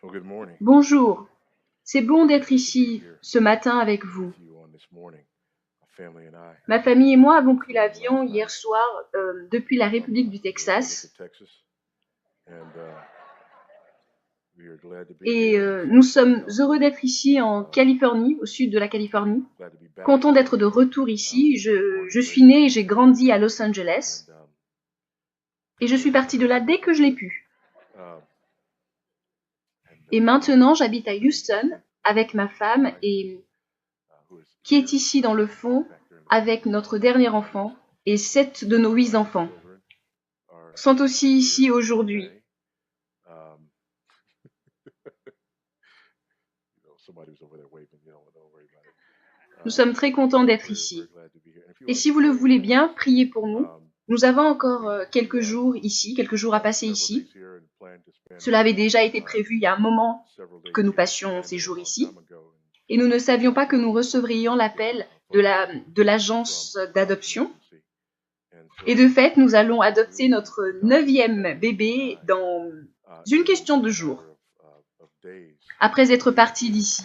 Well, good morning. Bonjour, c'est bon d'être Good to be ici here ce matin avec with vous. you on this morning. My family and I Ma famille et moi avons pris came in l'avion last hier night soir depuis la from République du the Republic of Texas Texas, and we are glad to be et here in nous Southern sommes heureux California. d'être ici en Californie, au sud de la Californie. Glad to be back Content here. d'être de retour I was ici. born Je and suis raised né in et Los j'ai grandi à Angeles, Los Angeles and et je suis parti de là dès que je l'ai pu. um, Et now maintenant j'habite à I'm in Houston Houston avec ma with my femme wife, et who is qui est here ici dans le fond back there in the front. avec notre dernier enfant et 7 de nos 8 enfants Children are sont aussi ici here aujourd'hui. today. Um, somebody was over there waving. Don't worry about it. Nous sommes très contents d'être We're ici. glad to be here. And if you Et want si to vous le pray voulez for bien, us, priez pour nous. um, Nous avons encore we quelques had jours ici, quelques jours à passer several days ici. here and planned to spend Cela avait déjà été prévu il y a un moment several que days nous here, passions planned ces it a jours long ici. time ago, Et nous ne savions pas and que nous recevrions l'appel de l'agence d'adoption. Et de fait, nous allons adopter notre 9e bébé dans une question de jours, après être partis d'ici.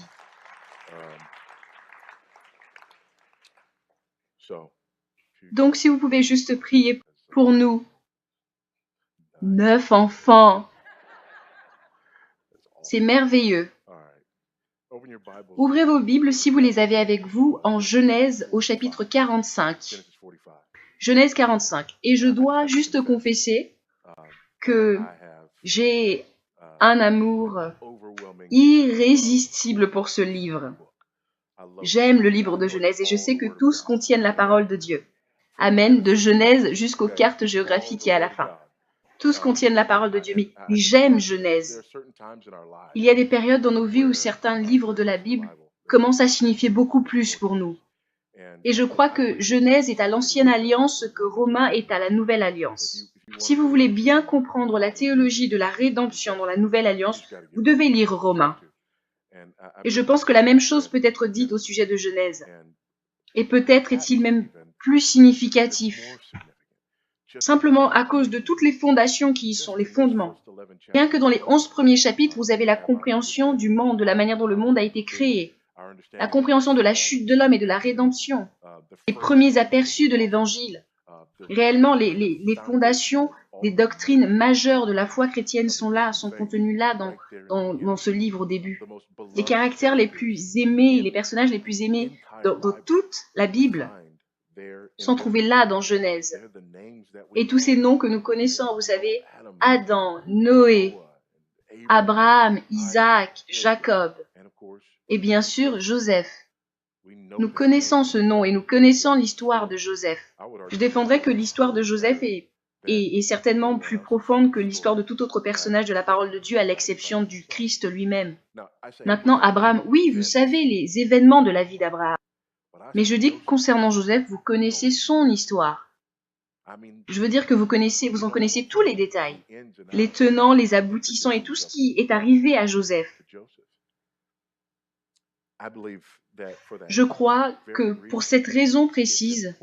Donc, si vous pouvez juste prier pour nous. 9 enfants. C'est merveilleux. Ouvrez vos Bibles si vous les avez avec vous en Genèse au chapitre 45. Genèse 45. Et je dois juste confesser que j'ai un amour irrésistible pour ce livre. J'aime le livre de Genèse et je sais que tous contiennent la parole de Dieu. Amen, de Genèse jusqu'aux cartes géographiques et à la fin. Tous contiennent la parole de Dieu, mais j'aime Genèse. Il y a des périodes dans nos vies où certains livres de la Bible commencent à signifier beaucoup plus pour nous. Et je crois que Genèse est à l'Ancienne Alliance ce que Romains est à la Nouvelle Alliance. Si vous voulez bien comprendre la théologie de la rédemption dans la Nouvelle Alliance, vous devez lire Romains. Et je pense que la même chose peut être dite au sujet de Genèse. Et peut-être est-il même plus significatif, simplement à cause de toutes les fondations qui y sont, les fondements. Rien que dans les 11 premiers chapitres, vous avez la compréhension du monde, de la manière dont le monde a été créé, la compréhension de la chute de l'homme et de la rédemption, les premiers aperçus de l'Évangile. Réellement, les fondations des doctrines majeures de la foi chrétienne sont là, sont contenues là dans ce livre au début. Les caractères les plus aimés, les personnages les plus aimés dans toute la Bible sont trouvés là dans Genèse. Et tous ces noms que nous connaissons, vous savez, Adam, Noé, Abraham, Isaac, Jacob, et bien sûr Joseph. Nous connaissons ce nom et nous connaissons l'histoire de Joseph. Je défendrai que l'histoire de Joseph est certainement plus profonde que l'histoire de tout autre personnage de la parole de Dieu, à l'exception du Christ lui-même. Maintenant, Abraham, oui, vous savez les événements de la vie d'Abraham. Mais je dis que concernant Joseph, vous connaissez son histoire. Je veux dire que vous en connaissez tous les détails, les tenants, les aboutissants et tout ce qui est arrivé à Joseph. Je crois que pour cette raison précise,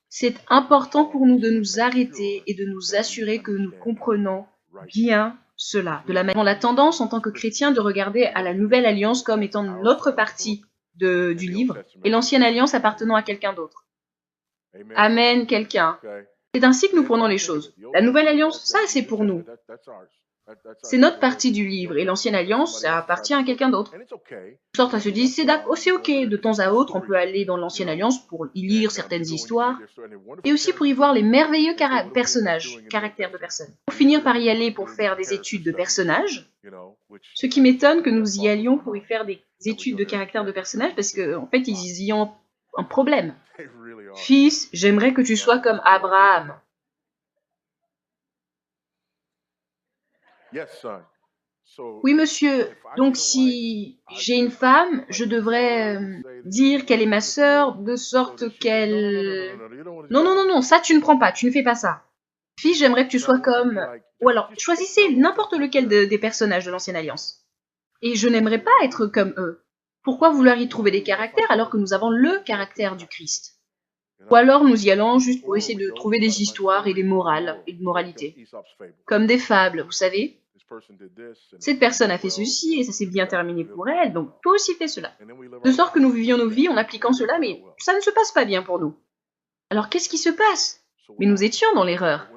c'est important pour nous de nous arrêter et de nous assurer que nous comprenons bien cela. De la même la tendance en tant que chrétien de regarder à la Nouvelle Alliance comme étant notre partie du livre et l'Ancienne Alliance appartenant à quelqu'un d'autre. Amen, quelqu'un. C'est ainsi que nous prenons les choses. La Nouvelle Alliance, ça c'est pour nous. C'est notre partie du livre et l'Ancienne Alliance, ça appartient à quelqu'un d'autre. De sorte à se dire, c'est ok, de temps à autre, on peut aller dans l'Ancienne Alliance pour y lire certaines histoires et aussi pour y voir les merveilleux caractères de personnes. Pour finir par y aller pour faire des études de personnages, ce qui m'étonne que nous y allions pour y faire des études de caractère de personnages parce qu'en fait, ils y ont un problème. Fils, j'aimerais que tu sois comme Abraham. Oui, monsieur. Donc, si j'ai une femme, je devrais dire qu'elle est ma sœur, de sorte qu'elle... Non, ça tu ne prends pas, tu ne fais pas ça. Fils, j'aimerais que tu sois comme... Ou alors, choisissez n'importe lequel des personnages de l'Ancienne Alliance. Et je n'aimerais pas être comme eux. Pourquoi vouloir y trouver des caractères alors que nous avons le caractère du Christ? Ou alors nous y allons juste pour essayer de trouver des histoires et des morales et de moralité. Comme des fables, vous savez. Cette personne a fait ceci et ça s'est bien terminé pour elle, donc toi aussi fais cela. De sorte que nous vivions nos vies en appliquant cela, mais ça ne se passe pas bien pour nous. Alors qu'est-ce qui se passe? Mais nous étions dans l'erreur.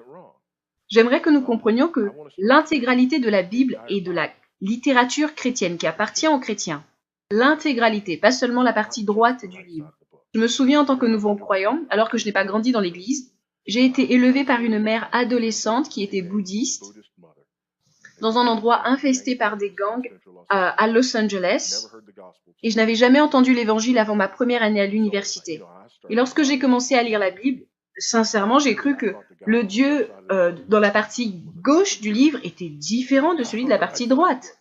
J'aimerais que nous comprenions que l'intégralité de la Bible et de la littérature chrétienne qui appartient aux chrétiens, l'intégralité, pas seulement la partie droite du livre. Je me souviens en tant que nouveau croyant, alors que je n'ai pas grandi dans l'église, j'ai été élevée par une mère adolescente qui était bouddhiste, dans un endroit infesté par des gangs à Los Angeles, et je n'avais jamais entendu l'évangile avant ma première année à l'université. Et lorsque j'ai commencé à lire la Bible, sincèrement, j'ai cru que le Dieu dans la partie gauche du livre était différent de celui de la partie droite.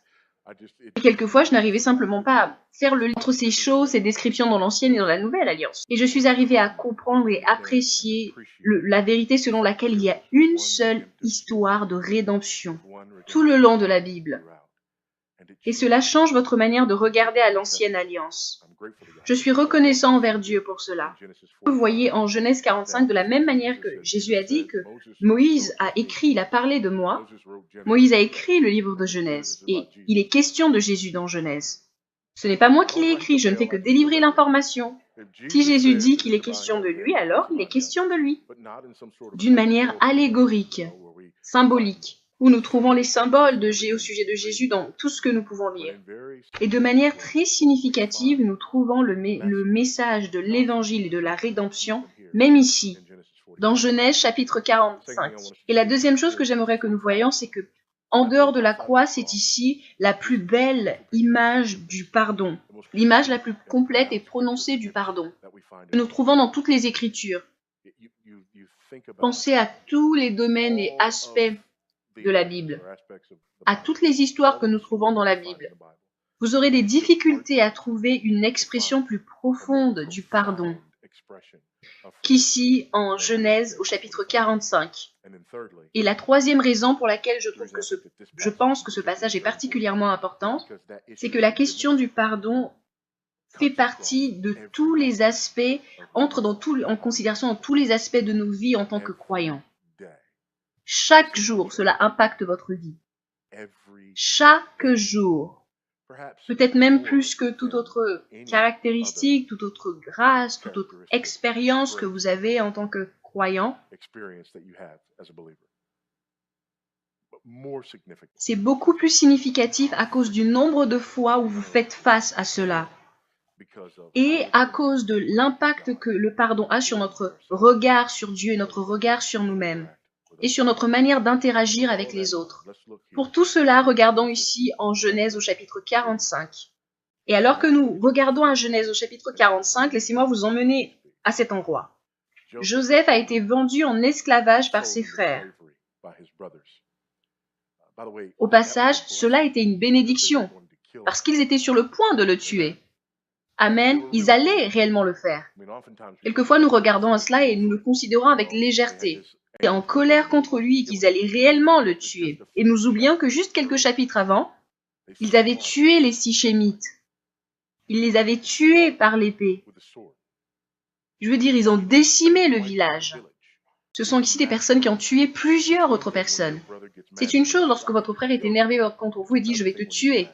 Et quelquefois, je n'arrivais simplement pas à faire le lien entre ces choses, ces descriptions dans l'Ancienne et dans la Nouvelle Alliance. Et je suis arrivée à comprendre et apprécier la vérité selon laquelle il y a une seule histoire de rédemption tout le long de la Bible. Et cela change votre manière de regarder à l'Ancienne Alliance. Je suis reconnaissant envers Dieu pour cela. Vous voyez en Genèse 45, de la même manière que Jésus a dit que Moïse a écrit, il a parlé de moi, Moïse a écrit le livre de Genèse, et il est question de Jésus dans Genèse. Ce n'est pas moi qui l'ai écrit, je ne fais que délivrer l'information. Si Jésus dit qu'il est question de lui, alors il est question de lui. D'une manière allégorique, symbolique, où nous trouvons les symboles au sujet de Jésus dans tout ce que nous pouvons lire. Et de manière très significative, nous trouvons le message de l'évangile et de la rédemption, même ici, dans Genèse chapitre 45. Et la deuxième chose que j'aimerais que nous voyions, c'est que, en dehors de la croix, c'est ici la plus belle image du pardon, l'image la plus complète et prononcée du pardon, que nous trouvons dans toutes les Écritures. Pensez à tous les domaines et aspects de la Bible, à toutes les histoires que nous trouvons dans la Bible. Vous aurez des difficultés à trouver une expression plus profonde du pardon qu'ici en Genèse au chapitre 45. Et la troisième raison pour laquelle je pense que ce passage est particulièrement important, c'est que la question du pardon fait partie de tous les aspects, entre en considération dans tous les aspects de nos vies en tant que croyants. Chaque jour, cela impacte votre vie. Chaque jour. Peut-être même plus que toute autre caractéristique, toute autre grâce, toute autre expérience que vous avez en tant que croyant. C'est beaucoup plus significatif à cause du nombre de fois où vous faites face à cela. Et à cause de l'impact que le pardon a sur notre regard sur Dieu et notre regard sur nous-mêmes, et sur notre manière d'interagir avec les autres. Pour tout cela, regardons ici en Genèse au chapitre 45. Et alors que nous regardons à Genèse au chapitre 45, laissez-moi vous emmener à cet endroit. Joseph a été vendu en esclavage par ses frères. Au passage, cela était une bénédiction, parce qu'ils étaient sur le point de le tuer. Amen, ils allaient réellement le faire. Quelquefois, nous regardons à cela et nous le considérons avec légèreté. Ils étaient en colère contre lui et qu'ils allaient réellement le tuer. Et nous oublions que juste quelques chapitres avant, ils avaient tué les Sichémites. Ils les avaient tués par l'épée. Je veux dire, ils ont décimé le village. Ce sont ici des personnes qui ont tué plusieurs autres personnes. C'est une chose lorsque votre frère est énervé contre vous et dit « je vais te tuer ».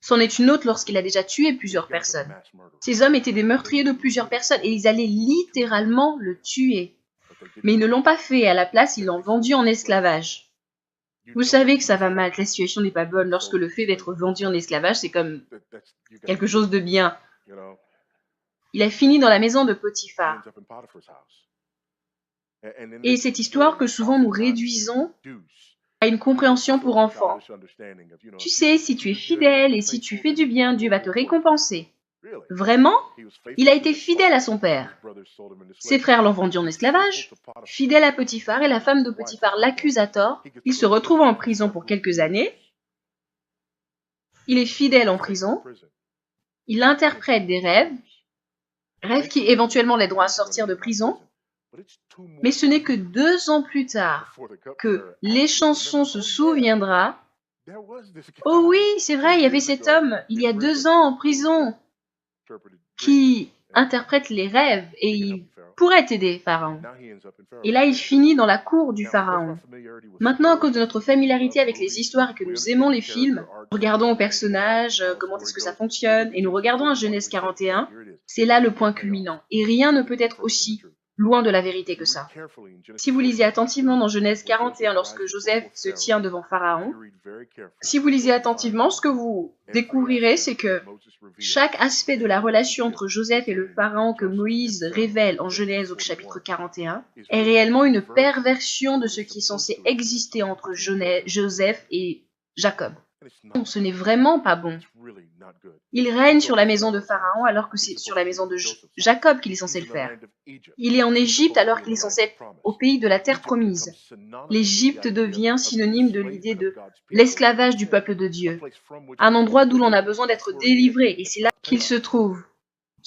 C'en est une autre lorsqu'il a déjà tué plusieurs personnes. Ces hommes étaient des meurtriers de plusieurs personnes et ils allaient littéralement le tuer. Mais ils ne l'ont pas fait, à la place, ils l'ont vendu en esclavage. Vous savez que ça va mal, que la situation n'est pas bonne lorsque le fait d'être vendu en esclavage, c'est comme quelque chose de bien. Il a fini dans la maison de Potiphar. Et cette histoire que souvent nous réduisons à une compréhension pour enfants. Tu sais, si tu es fidèle et si tu fais du bien, Dieu va te récompenser. Vraiment? Il a été fidèle à son père. Ses frères l'ont vendu en esclavage. Fidèle à Potiphar, et la femme de Potiphar l'accuse à tort. Il se retrouve en prison pour quelques années. Il est fidèle en prison. Il interprète des rêves qui éventuellement l'aideront à sortir de prison. Mais ce n'est que 2 ans plus tard que les chansons se souviendra. Oh oui, c'est vrai, il y avait cet homme, il y a 2 ans en prison, qui interprète les rêves et pourrait t'aider, Pharaon. Et là, il finit dans la cour du Pharaon. Maintenant, à cause de notre familiarité avec les histoires et que nous aimons les films, regardons aux personnages, comment est-ce que ça fonctionne, et nous regardons à Genèse 41, c'est là le point culminant. Et rien ne peut être aussi loin de la vérité que ça. Si vous lisez attentivement dans Genèse 41, lorsque Joseph se tient devant Pharaon, si vous lisez attentivement, ce que vous découvrirez, c'est que chaque aspect de la relation entre Joseph et le Pharaon que Moïse révèle en Genèse au chapitre 41 est réellement une perversion de ce qui est censé exister entre Joseph et Jacob. Non, ce n'est vraiment pas bon. Il règne sur la maison de Pharaon alors que c'est sur la maison de Jacob qu'il est censé le faire. Il est en Égypte alors qu'il est censé être au pays de la terre promise. L'Égypte devient synonyme de l'idée de l'esclavage du peuple de Dieu, un endroit d'où l'on a besoin d'être délivré, et c'est là qu'il se trouve.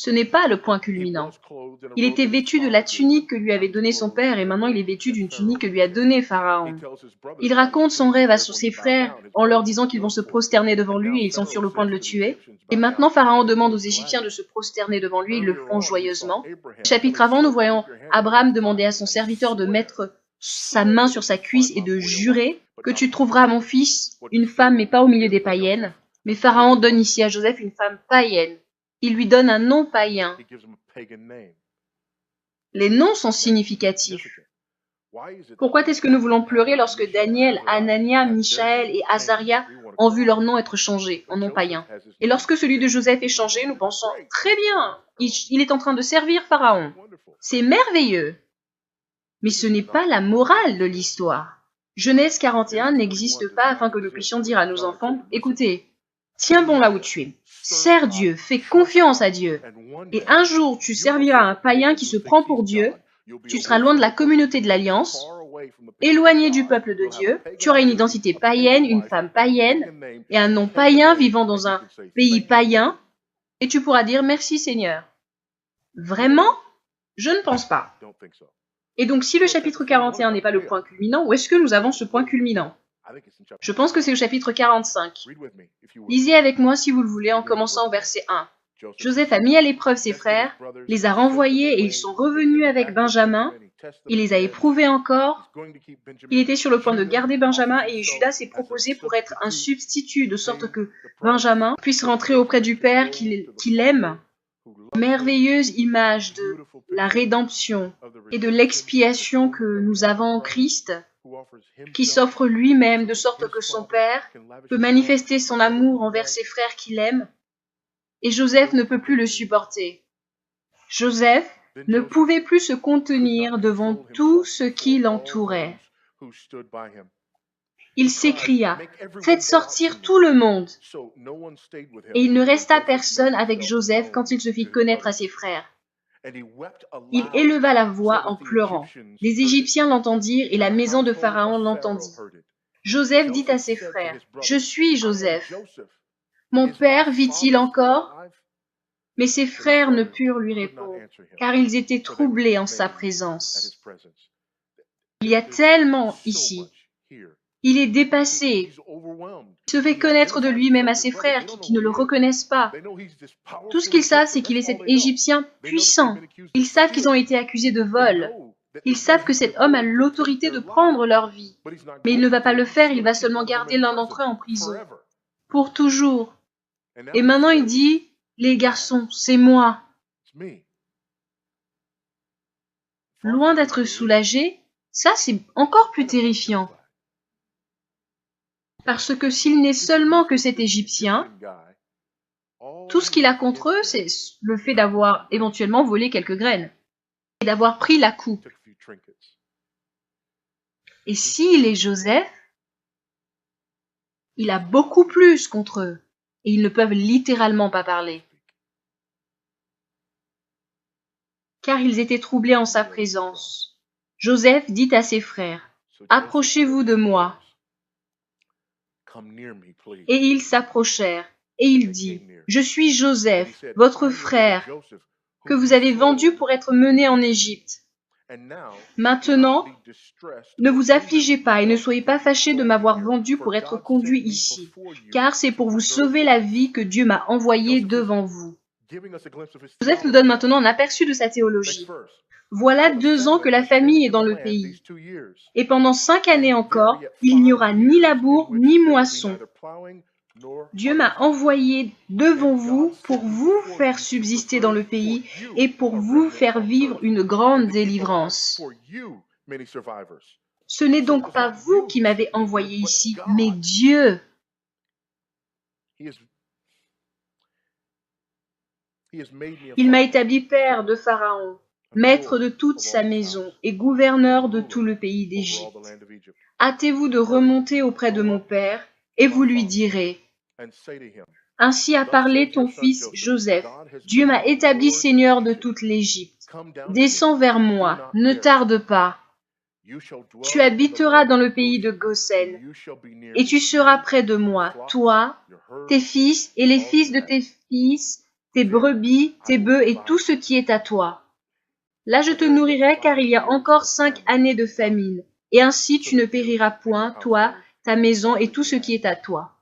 Ce n'est pas le point culminant. Il était vêtu de la tunique que lui avait donnée son père et maintenant il est vêtu d'une tunique que lui a donnée Pharaon. Il raconte son rêve à ses frères en leur disant qu'ils vont se prosterner devant lui et ils sont sur le point de le tuer. Et maintenant Pharaon demande aux Égyptiens de se prosterner devant lui et ils le font joyeusement. Chapitre avant, nous voyons Abraham demander à son serviteur de mettre sa main sur sa cuisse et de jurer que tu trouveras à mon fils une femme mais pas au milieu des païennes. Mais Pharaon donne ici à Joseph une femme païenne. Il lui donne un nom païen. Les noms sont significatifs. Pourquoi est-ce que nous voulons pleurer lorsque Daniel, Anania, Michaël et Azaria ont vu leur nom être changés en nom païen? Et lorsque celui de Joseph est changé, nous pensons « Très bien, il est en train de servir Pharaon. C'est merveilleux !» Mais ce n'est pas la morale de l'histoire. Genèse 41 n'existe pas afin que nous puissions dire à nos enfants « Écoutez, tiens bon là où tu es. Sers Dieu, fais confiance à Dieu. Et un jour, tu serviras un païen qui se prend pour Dieu. Tu seras loin de la communauté de l'Alliance, éloigné du peuple de Dieu. Tu auras une identité païenne, une femme païenne et un nom païen vivant dans un pays païen. Et tu pourras dire merci Seigneur. Vraiment? Je ne pense pas. Et donc, si le chapitre 41 n'est pas le point culminant, où est-ce que nous avons ce point culminant? Je pense que c'est au chapitre 45. Lisez avec moi si vous le voulez en commençant au verset 1. Joseph a mis à l'épreuve ses frères, les a renvoyés et ils sont revenus avec Benjamin. Il les a éprouvés encore. Il était sur le point de garder Benjamin et Judas s'est proposé pour être un substitut de sorte que Benjamin puisse rentrer auprès du Père qu'il aime. Merveilleuse image de la rédemption et de l'expiation que nous avons en Christ, qui s'offre lui-même de sorte que son Père peut manifester son amour envers ses frères qu'il aime, et Joseph ne peut plus le supporter. Joseph ne pouvait plus se contenir devant tout ce qui l'entourait. Il s'écria « Faites sortir tout le monde !» Et il ne resta personne avec Joseph quand il se fit connaître à ses frères. Il éleva la voix en pleurant. Les Égyptiens l'entendirent et la maison de Pharaon l'entendit. Joseph dit à ses frères, « Je suis Joseph. Mon père vit-il encore ?» Mais ses frères ne purent lui répondre, car ils étaient troublés en sa présence. Il y a tellement ici. Il est dépassé. Il se fait connaître de lui-même à ses frères qui ne le reconnaissent pas. Tout ce qu'ils savent, c'est qu'il est cet Égyptien puissant. Ils savent qu'ils ont été accusés de vol. Ils savent que cet homme a l'autorité de prendre leur vie. Mais il ne va pas le faire, il va seulement garder l'un d'entre eux en prison. Pour toujours. Et maintenant il dit, les garçons, c'est moi. Loin d'être soulagé, ça c'est encore plus terrifiant. Parce que s'il n'est seulement que cet Égyptien, tout ce qu'il a contre eux, c'est le fait d'avoir éventuellement volé quelques graines et d'avoir pris la coupe. Et s'il est Joseph, il a beaucoup plus contre eux et ils ne peuvent littéralement pas parler. Car ils étaient troublés en sa présence. Joseph dit à ses frères, « Approchez-vous de moi. » Et ils s'approchèrent, et il dit, « Je suis Joseph, votre frère, que vous avez vendu pour être mené en Égypte. Maintenant, ne vous affligez pas et ne soyez pas fâchés de m'avoir vendu pour être conduit ici, car c'est pour vous sauver la vie que Dieu m'a envoyé devant vous. » Joseph nous donne maintenant un aperçu de sa théologie. Voilà 2 ans que la famille est dans le pays. Et pendant 5 années encore, il n'y aura ni labour ni moisson. Dieu m'a envoyé devant vous pour vous faire subsister dans le pays et pour vous faire vivre une grande délivrance. Ce n'est donc pas vous qui m'avez envoyé ici, mais Dieu. Il m'a établi père de Pharaon, maître de toute sa maison et gouverneur de tout le pays d'Égypte. Hâtez-vous de remonter auprès de mon père, et vous lui direz, « Ainsi a parlé ton fils Joseph. Dieu m'a établi seigneur de toute l'Égypte. Descends vers moi, ne tarde pas. Tu habiteras dans le pays de Goshen, et tu seras près de moi, toi, tes fils et les fils de tes fils, tes brebis, tes bœufs et tout ce qui est à toi. Là je te nourrirai car il y a encore 5 années de famine, et ainsi tu ne périras point, toi, ta maison et tout ce qui est à toi.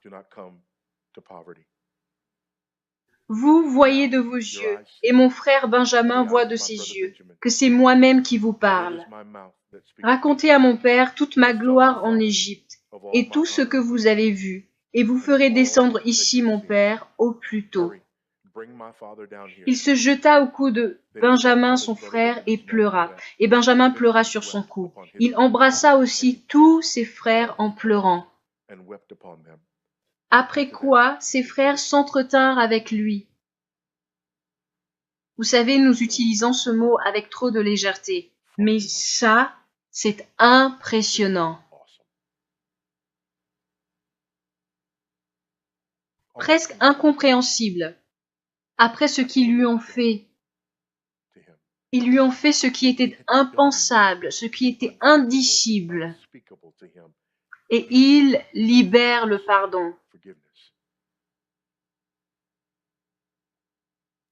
Vous voyez de vos yeux, et mon frère Benjamin voit de ses yeux, que c'est moi-même qui vous parle. Racontez à mon père toute ma gloire en Égypte, et tout ce que vous avez vu, et vous ferez descendre ici mon père au plus tôt. » Il se jeta au cou de Benjamin son frère et pleura, et Benjamin pleura sur son cou. Il embrassa aussi tous ses frères en pleurant. Après quoi, ses frères s'entretinrent avec lui. Vous savez, nous utilisons ce mot avec trop de légèreté, mais ça, c'est impressionnant. Presque incompréhensible. Après ce qu'ils lui ont fait, ils lui ont fait ce qui était impensable, ce qui était indicible. Et il libère le pardon.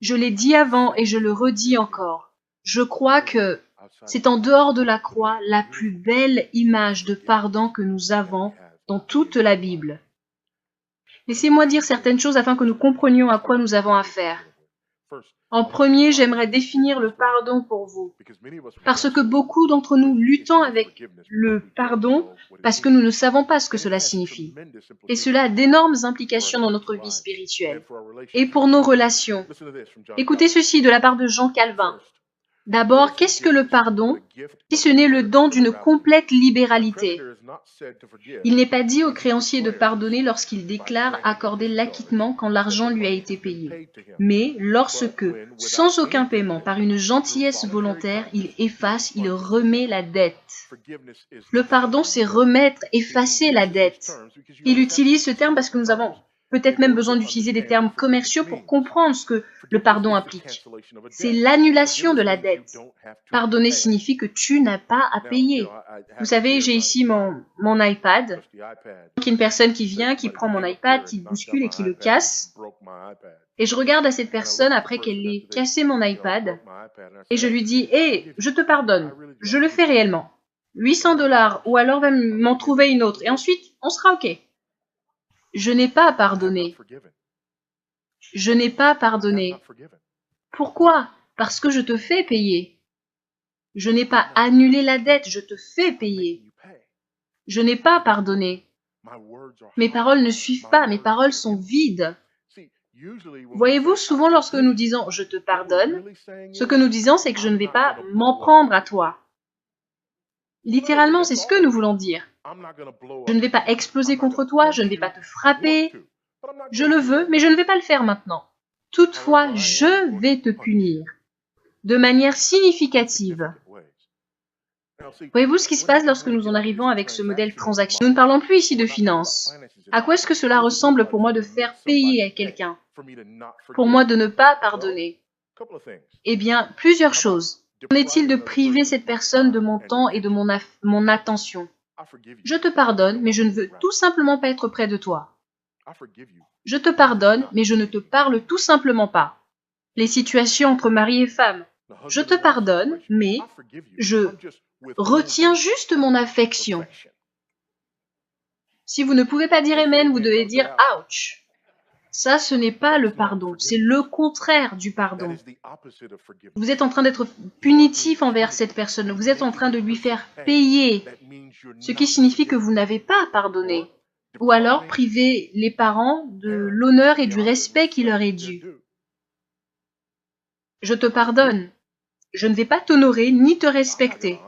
Je l'ai dit avant et je le redis encore. Je crois que c'est en dehors de la croix la plus belle image de pardon que nous avons dans toute la Bible. Laissez-moi dire certaines choses afin que nous comprenions à quoi nous avons affaire. En premier, j'aimerais définir le pardon pour vous, parce que beaucoup d'entre nous luttons avec le pardon parce que nous ne savons pas ce que cela signifie. Et cela a d'énormes implications dans notre vie spirituelle et pour nos relations. Écoutez ceci de la part de Jean Calvin. D'abord, qu'est-ce que le pardon, si ce n'est le don d'une complète libéralité? Il n'est pas dit au créancier de pardonner lorsqu'il déclare accorder l'acquittement quand l'argent lui a été payé, mais lorsque, sans aucun paiement, par une gentillesse volontaire, il efface, il remet la dette. Le pardon, c'est remettre, effacer la dette. Il utilise ce terme parce que nous avons peut-être même besoin d'utiliser des termes commerciaux pour comprendre ce que le pardon implique. C'est l'annulation de la dette. Pardonner signifie que tu n'as pas à payer. Vous savez, j'ai ici mon iPad. Il y a une personne qui vient, qui prend mon iPad, qui le bouscule et qui le casse. Et je regarde à cette personne après qu'elle ait cassé mon iPad et je lui dis « Hé, je te pardonne, je le fais réellement. 800 $ ou alors va m'en trouver une autre et ensuite on sera OK. » Je n'ai pas pardonné. Je n'ai pas pardonné. Pourquoi? Parce que je te fais payer. Je n'ai pas annulé la dette, je te fais payer. Je n'ai pas pardonné. Mes paroles ne suivent pas, mes paroles sont vides. Voyez-vous, souvent lorsque nous disons « je te pardonne », ce que nous disons c'est que je ne vais pas m'en prendre à toi. Littéralement, c'est ce que nous voulons dire. Je ne vais pas exploser contre toi, je ne vais pas te frapper. Je le veux, mais je ne vais pas le faire maintenant. Toutefois, je vais te punir de manière significative. Voyez-vous ce qui se passe lorsque nous en arrivons avec ce modèle transaction? Nous ne parlons plus ici de finances. À quoi est-ce que cela ressemble pour moi de faire payer à quelqu'un? Pour moi de ne pas pardonner? Eh bien, plusieurs choses. Qu'en est-il de priver cette personne de mon temps et de mon attention? Je te pardonne, mais je ne veux tout simplement pas être près de toi. Je te pardonne, mais je ne te parle tout simplement pas. Les situations entre mari et femme. Je te pardonne, mais je retiens juste mon affection. Si vous ne pouvez pas dire Amen, vous devez dire Ouch. Ça, ce n'est pas le pardon, c'est le contraire du pardon. Vous êtes en train d'être punitif envers cette personne, vous êtes en train de lui faire payer, ce qui signifie que vous n'avez pas pardonné. Ou alors priver les parents de l'honneur et du respect qui leur est dû. Je te pardonne. Je ne vais pas t'honorer ni te respecter.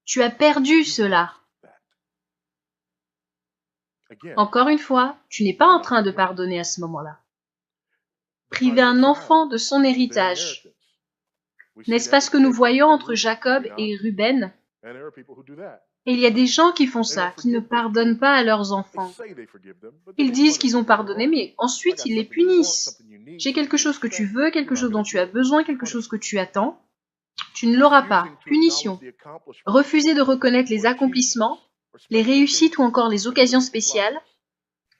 Tu as perdu cela. Encore une fois, tu n'es pas en train de pardonner à ce moment-là. Priver un enfant de son héritage. N'est-ce pas ce que nous voyons entre Jacob et Ruben? Et il y a des gens qui font ça, qui ne pardonnent pas à leurs enfants. Ils disent qu'ils ont pardonné, mais ensuite ils les punissent. J'ai quelque chose que tu veux, quelque chose dont tu as besoin, quelque chose que tu attends. Tu ne l'auras pas. Punition. Refuser de reconnaître les accomplissements, les réussites ou encore les occasions spéciales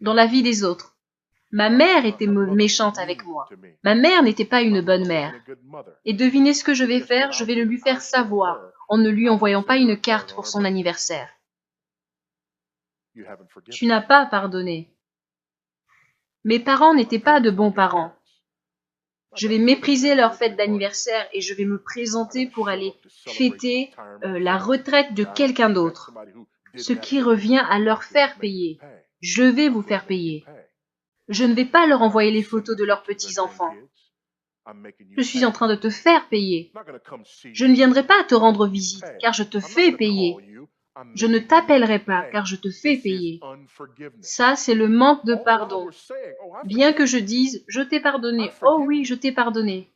dans la vie des autres. Ma mère était méchante avec moi. Ma mère n'était pas une bonne mère. Et devinez ce que je vais faire? Je vais le lui faire savoir en ne lui envoyant pas une carte pour son anniversaire. Tu n'as pas pardonné. Mes parents n'étaient pas de bons parents. Je vais mépriser leur fête d'anniversaire et je vais me présenter pour aller fêter la retraite de quelqu'un d'autre. Ce qui revient à leur faire payer. Je vais vous faire payer. Je ne vais pas leur envoyer les photos de leurs petits-enfants. Je suis en train de te faire payer. Je ne viendrai pas te rendre visite, car je te fais payer. Je ne t'appellerai pas, car je te fais payer. Ça, c'est le manque de pardon. Bien que je dise, je t'ai pardonné. Oh oui, je t'ai pardonné.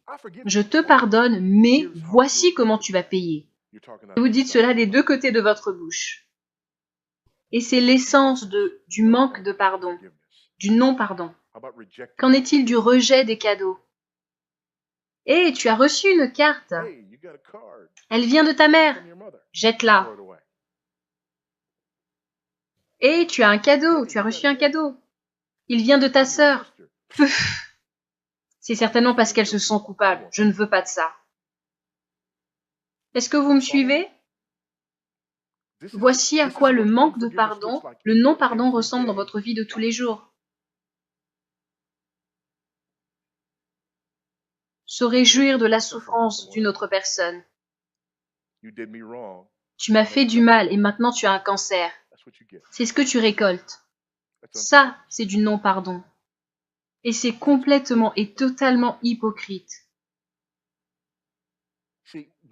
Je te pardonne, mais voici comment tu vas payer. Vous dites cela des deux côtés de votre bouche. Et c'est l'essence du manque de pardon, du non-pardon. Qu'en est-il du rejet des cadeaux? Hé, tu as reçu une carte. Elle vient de ta mère. Jette-la. Hé, tu as un cadeau, tu as reçu un cadeau. Il vient de ta sœur. C'est certainement parce qu'elles se sent coupables. Je ne veux pas de ça. Est-ce que vous me suivez? Voici à quoi le manque de pardon, le non-pardon ressemble dans votre vie de tous les jours. Se réjouir de la souffrance d'une autre personne. Tu m'as fait du mal et maintenant tu as un cancer. C'est ce que tu récoltes. Ça, c'est du non-pardon. Et c'est complètement et totalement hypocrite.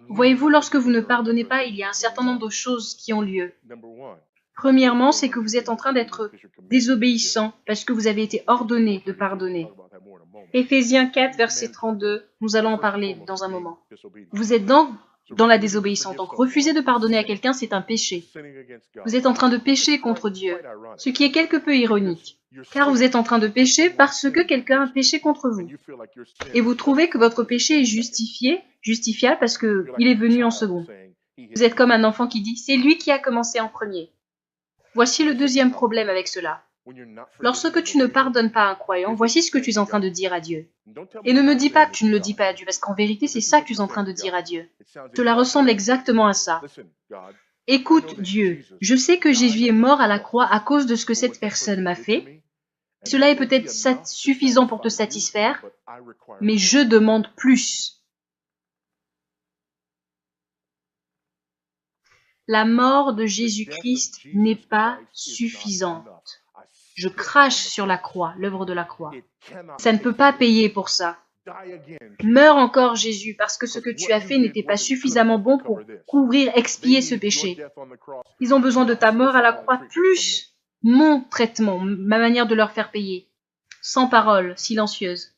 Voyez-vous, lorsque vous ne pardonnez pas, il y a un certain nombre de choses qui ont lieu. Premièrement, c'est que vous êtes en train d'être désobéissant parce que vous avez été ordonné de pardonner. Éphésiens 4, verset 32, nous allons en parler dans un moment. Vous êtes dans la désobéissance, donc refuser de pardonner à quelqu'un, c'est un péché. Vous êtes en train de pécher contre Dieu, ce qui est quelque peu ironique, car vous êtes en train de pécher parce que quelqu'un a péché contre vous. Et vous trouvez que votre péché est justifiable parce qu'il est venu en second. Vous êtes comme un enfant qui dit « c'est lui qui a commencé en premier ». Voici le deuxième problème avec cela. Lorsque tu ne pardonnes pas un croyant, voici ce que tu es en train de dire à Dieu. Et ne me dis pas que tu ne le dis pas à Dieu, parce qu'en vérité, c'est ça que tu es en train de dire à Dieu. Cela ressemble exactement à ça. Écoute, Dieu, je sais que Jésus est mort à la croix à cause de ce que cette personne m'a fait. Cela est peut-être suffisant pour te satisfaire, mais je demande plus. La mort de Jésus-Christ n'est pas suffisante. Je crache sur la croix, l'œuvre de la croix. Ça ne peut pas payer pour ça. Meurs encore, Jésus, parce que ce que tu as fait n'était pas suffisamment bon pour couvrir, expier ce péché. Ils ont besoin de ta mort à la croix, plus mon traitement, ma manière de leur faire payer. Sans parole, silencieuse.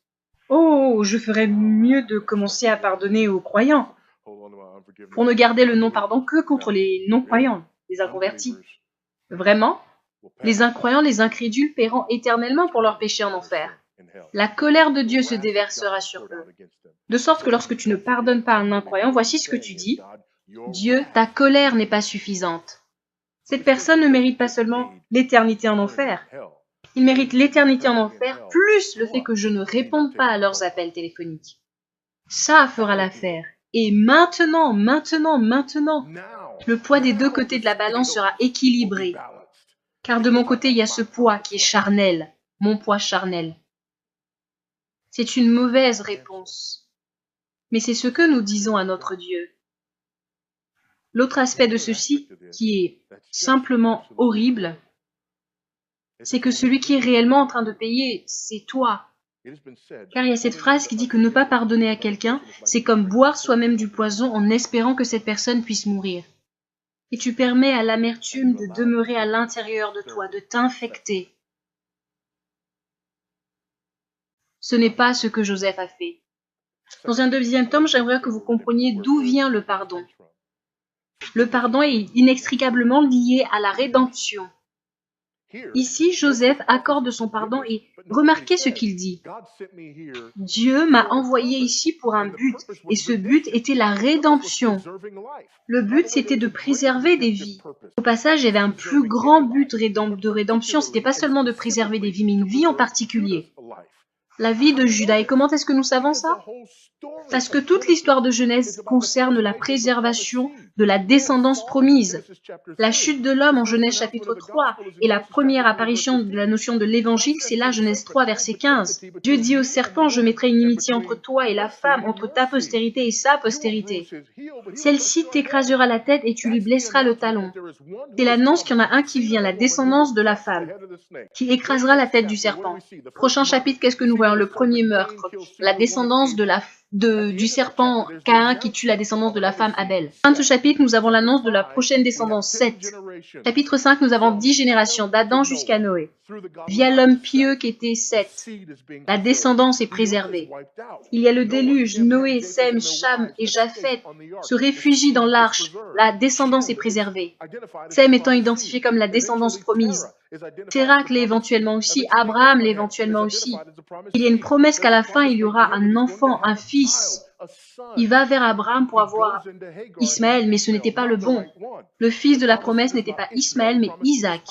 Oh, je ferais mieux de commencer à pardonner aux croyants, pour ne garder le non-pardon que contre les non-croyants, les inconvertis. Vraiment? Les incroyants, les incrédules paieront éternellement pour leurs péchés en enfer. La colère de Dieu se déversera sur eux. De sorte que lorsque tu ne pardonnes pas un incroyant, voici ce que tu dis. Dieu, ta colère n'est pas suffisante. Cette personne ne mérite pas seulement l'éternité en enfer. Il mérite l'éternité en enfer, plus le fait que je ne réponde pas à leurs appels téléphoniques. Ça fera l'affaire. Et maintenant, le poids des deux côtés de la balance sera équilibré. Car de mon côté, il y a ce poids qui est charnel. mon poids charnel. C'est une mauvaise réponse. Mais c'est ce que nous disons à notre Dieu. L'autre aspect de ceci, qui est simplement horrible, c'est que celui qui est réellement en train de payer, c'est toi. Car il y a cette phrase qui dit que ne pas pardonner à quelqu'un, c'est comme boire soi-même du poison en espérant que cette personne puisse mourir. Et tu permets à l'amertume de demeurer à l'intérieur de toi, de t'infecter. Ce n'est pas ce que Joseph a fait. Dans un deuxième tome, j'aimerais que vous compreniez d'où vient le pardon. Le pardon est inextricablement lié à la rédemption. Ici, Joseph accorde son pardon et remarquez ce qu'il dit. Dieu m'a envoyé ici pour un but, et ce but était la rédemption. Le but, c'était de préserver des vies. Au passage, il y avait un plus grand but de rédemption, c'était pas seulement de préserver des vies, mais une vie en particulier. La vie de Judas. Et comment est-ce que nous savons ça? Parce que toute l'histoire de Genèse concerne la préservation de la descendance promise. La chute de l'homme en Genèse chapitre 3 et la première apparition de la notion de l'évangile, c'est là Genèse 3 verset 15. Dieu dit au serpent, je mettrai une inimitié entre toi et la femme, entre ta postérité et sa postérité. Celle-ci t'écrasera la tête et tu lui blesseras le talon. C'est l'annonce qu'il y en a un qui vient, la descendance de la femme, qui écrasera la tête du serpent. Prochain chapitre, qu'est-ce que nous voyons? Le premier meurtre, la descendance du serpent Caïn qui tue la descendance de la femme Abel. Fin de ce chapitre, nous avons l'annonce de la prochaine descendance, Seth. Chapitre 5, nous avons 10 générations, d'Adam jusqu'à Noé. Via l'homme pieux qui était Seth, la descendance est préservée. Il y a le déluge, Noé, Sem, Cham et Japheth se réfugient dans l'arche, la descendance est préservée. Sem étant identifié comme la descendance promise. Térac l'est éventuellement aussi, Abraham l'est éventuellement aussi. Il y a une promesse qu'à la fin, il y aura un enfant, un fils. Il va vers Abraham pour avoir Ismaël, mais ce n'était pas le bon. Le fils de la promesse n'était pas Ismaël, mais Isaac.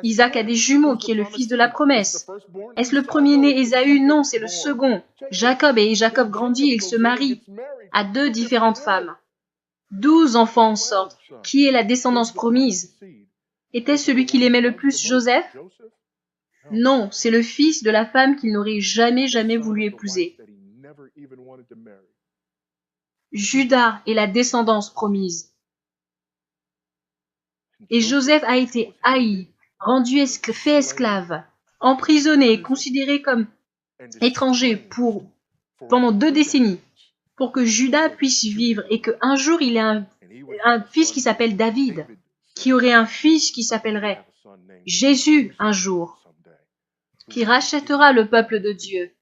Isaac a des jumeaux, qui est le fils de la promesse. Est-ce le premier-né Ésaü? Non, c'est le second. Jacob, et Jacob grandit et il se marie à 2 différentes femmes. 12 enfants en sortent. Qui est la descendance promise? Était-ce celui qu'il aimait le plus, Joseph? Non, c'est le fils de la femme qu'il n'aurait jamais voulu épouser. Judas est la descendance promise. Et Joseph a été haï, rendu fait esclave, emprisonné et considéré comme étranger pendant 2 décennies, pour que Judas puisse vivre et qu'un jour il ait un fils qui s'appelle David, qui aurait un fils qui s'appellerait Jésus un jour, qui rachètera le peuple de Dieu.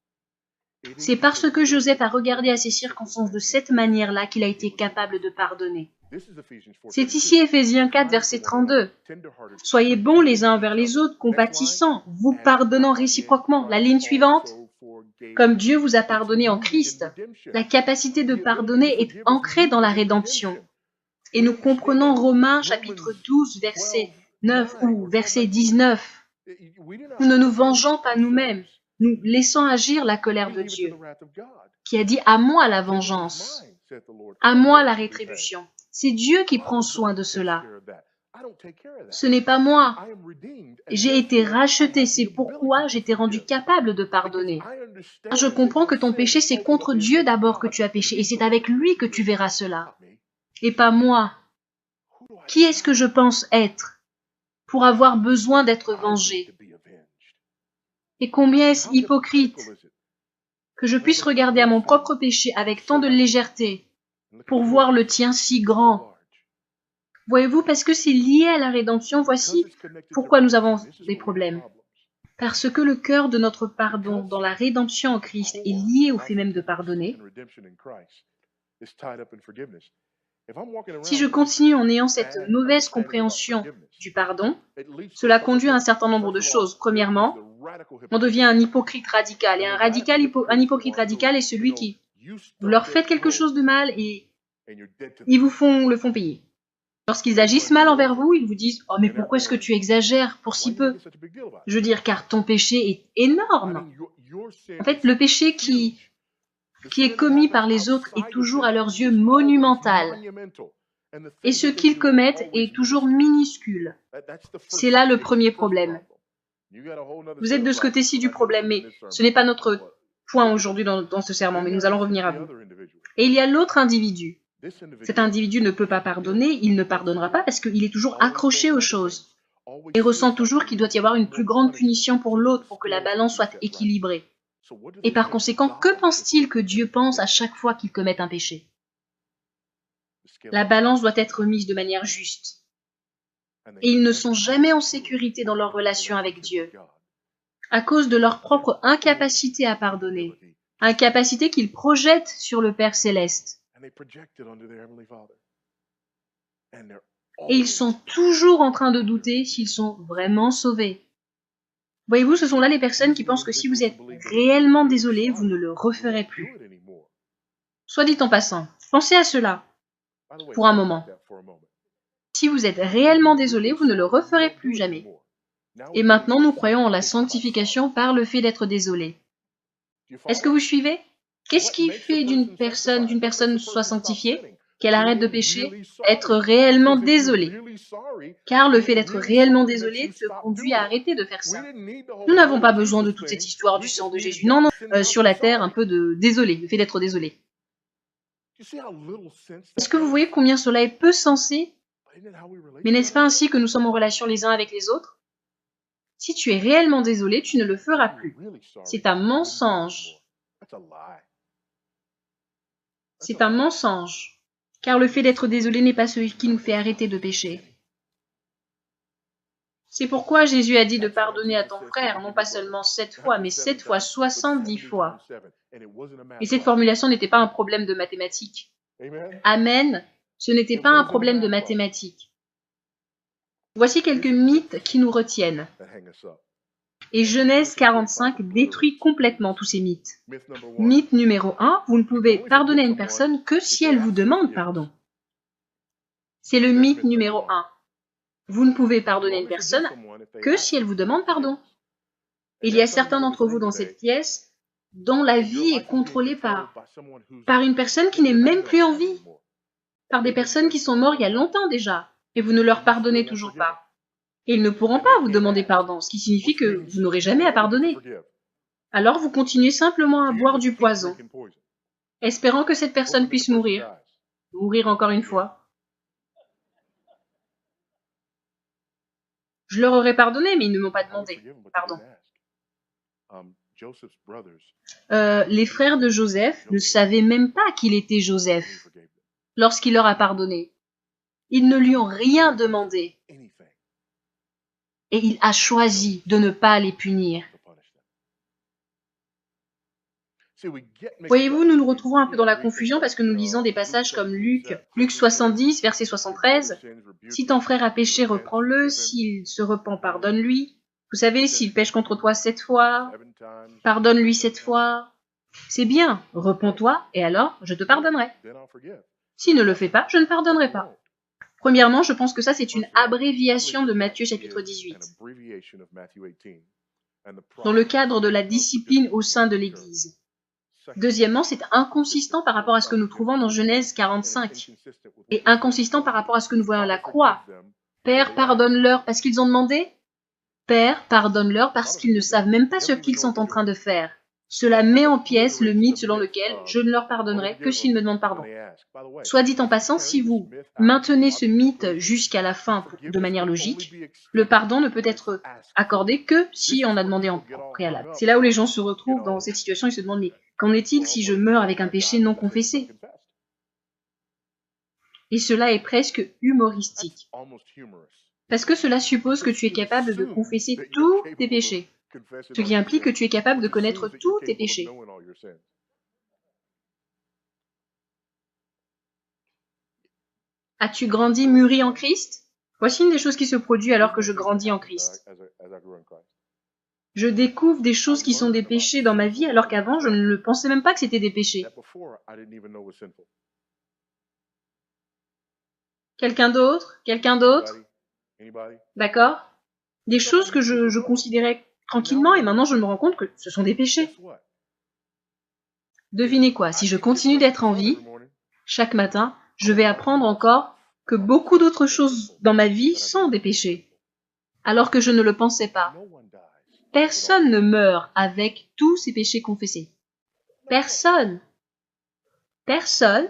C'est parce que Joseph a regardé à ces circonstances de cette manière-là qu'il a été capable de pardonner. C'est ici Éphésiens 4, verset 32. Soyez bons les uns envers les autres, compatissants, vous pardonnant réciproquement. La ligne suivante, comme Dieu vous a pardonné en Christ. La capacité de pardonner est ancrée dans la rédemption. Et nous comprenons Romains chapitre 12, verset 9 ou verset 19. Nous ne nous vengeons pas nous-mêmes, nous laissons agir la colère de Dieu, qui a dit « à moi la vengeance, à moi la rétribution ». C'est Dieu qui prend soin de cela. Ce n'est pas moi. J'ai été racheté, c'est pourquoi j'étais rendu capable de pardonner. Je comprends que ton péché, c'est contre Dieu d'abord que tu as péché, et c'est avec lui que tu verras cela, et pas moi. Qui est-ce que je pense être pour avoir besoin d'être vengé? Et combien est-ce hypocrite que je puisse regarder à mon propre péché avec tant de légèreté pour voir le tien si grand. Voyez-vous, parce que c'est lié à la rédemption, voici pourquoi nous avons des problèmes. Parce que le cœur de notre pardon dans la rédemption en Christ est lié au fait même de pardonner. Si je continue en ayant cette mauvaise compréhension du pardon, cela conduit à un certain nombre de choses. Premièrement, on devient un hypocrite radical. Et un hypocrite radical est celui qui, vous leur faites quelque chose de mal et ils le font payer. Lorsqu'ils agissent mal envers vous, ils vous disent « Oh, mais pourquoi est-ce que tu exagères pour si peu ?» Je veux dire, car ton péché est énorme. En fait, le péché qui est commis par les autres est toujours à leurs yeux monumental. Et ce qu'ils commettent est toujours minuscule. C'est là le premier problème. Vous êtes de ce côté-ci du problème, mais ce n'est pas notre point aujourd'hui dans ce sermon, mais nous allons revenir à vous. Et il y a l'autre individu. Cet individu ne peut pas pardonner, il ne pardonnera pas parce qu'il est toujours accroché aux choses et ressent toujours qu'il doit y avoir une plus grande punition pour l'autre pour que la balance soit équilibrée. Et par conséquent, que pense-t-il que Dieu pense à chaque fois qu'il commet un péché? La balance doit être mise de manière juste. Et ils ne sont jamais en sécurité dans leur relation avec Dieu, à cause de leur propre incapacité à pardonner, incapacité qu'ils projettent sur le Père Céleste. Et ils sont toujours en train de douter s'ils sont vraiment sauvés. Voyez-vous, ce sont là les personnes qui pensent que si vous êtes réellement désolé, vous ne le referez plus. Soit dit en passant, pensez à cela pour un moment. Si vous êtes réellement désolé, vous ne le referez plus jamais. Et maintenant, nous croyons en la sanctification par le fait d'être désolé. Est-ce que vous suivez? Qu'est-ce qui fait d'une personne soit sanctifiée, qu'elle arrête de pécher? Être réellement désolé. Car le fait d'être réellement désolé te conduit à arrêter de faire ça. Nous n'avons pas besoin de toute cette histoire du sang de Jésus. Non, non, sur la terre, un peu de désolé, le fait d'être désolé. Est-ce que vous voyez combien cela est peu sensé? Mais n'est-ce pas ainsi que nous sommes en relation les uns avec les autres? Si tu es réellement désolé, tu ne le feras plus. C'est un mensonge. C'est un mensonge. Car le fait d'être désolé n'est pas ce qui nous fait arrêter de pécher. C'est pourquoi Jésus a dit de pardonner à ton frère, non pas seulement 7 fois, mais 7 fois 70 fois. Et cette formulation n'était pas un problème de mathématiques. Amen. Ce n'était pas un problème de mathématiques. Voici quelques mythes qui nous retiennent. Et Genèse 45 détruit complètement tous ces mythes. Mythe numéro 1, vous ne pouvez pardonner à une personne que si elle vous demande pardon. C'est le mythe numéro 1. Vous ne pouvez pardonner à une personne que si elle vous demande pardon. Il y a certains d'entre vous dans cette pièce dont la vie est contrôlée par une personne qui n'est même plus en vie, par des personnes qui sont mortes il y a longtemps déjà, et vous ne leur pardonnez toujours pas. Et ils ne pourront pas vous demander pardon, ce qui signifie que vous n'aurez jamais à pardonner. Alors vous continuez simplement à boire du poison, espérant que cette personne puisse mourir. Mourir encore une fois. Je leur aurais pardonné, mais ils ne m'ont pas demandé pardon. Les frères de Joseph ne savaient même pas qu'il était Joseph lorsqu'il leur a pardonné. Ils ne lui ont rien demandé. Et il a choisi de ne pas les punir. Voyez-vous, nous nous retrouvons un peu dans la confusion parce que nous lisons des passages comme Luc 70, verset 73. « Si ton frère a péché, reprends-le. S'il se repent, pardonne-lui. Vous savez, s'il pêche contre toi 7 fois, pardonne-lui 7 fois. C'est bien, repens-toi et alors je te pardonnerai. S'il ne le fait pas, je ne pardonnerai pas. » Premièrement, je pense que ça, c'est une abréviation de Matthieu chapitre 18, dans le cadre de la discipline au sein de l'Église. Deuxièmement, c'est inconsistant par rapport à ce que nous trouvons dans Genèse 45, et inconsistant par rapport à ce que nous voyons à la croix. Père, pardonne-leur parce qu'ils ont demandé. Père, pardonne-leur parce qu'ils ne savent même pas ce qu'ils sont en train de faire. Cela met en pièces le mythe selon lequel je ne leur pardonnerai que s'ils me demandent pardon. Soit dit en passant, si vous maintenez ce mythe jusqu'à la fin de manière logique, le pardon ne peut être accordé que si on a demandé en préalable. C'est là où les gens se retrouvent dans cette situation, ils se demandent mais qu'en est-il si je meurs avec un péché non confessé? Et cela est presque humoristique. Parce que cela suppose que tu es capable de confesser tous tes péchés. Ce qui implique que tu es capable de connaître tous tes péchés. As-tu grandi mûri en Christ? Voici une des choses qui se produit alors que je grandis en Christ. Je découvre des choses qui sont des péchés dans ma vie alors qu'avant je ne pensais même pas que c'était des péchés. Quelqu'un d'autre? Quelqu'un d'autre? D'accord? Des choses que je considérais tranquillement et maintenant je me rends compte que ce sont des péchés. Devinez quoi, si je continue d'être en vie, chaque matin, je vais apprendre encore que beaucoup d'autres choses dans ma vie sont des péchés, alors que je ne le pensais pas. Personne ne meurt avec tous ses péchés confessés. Personne. Personne.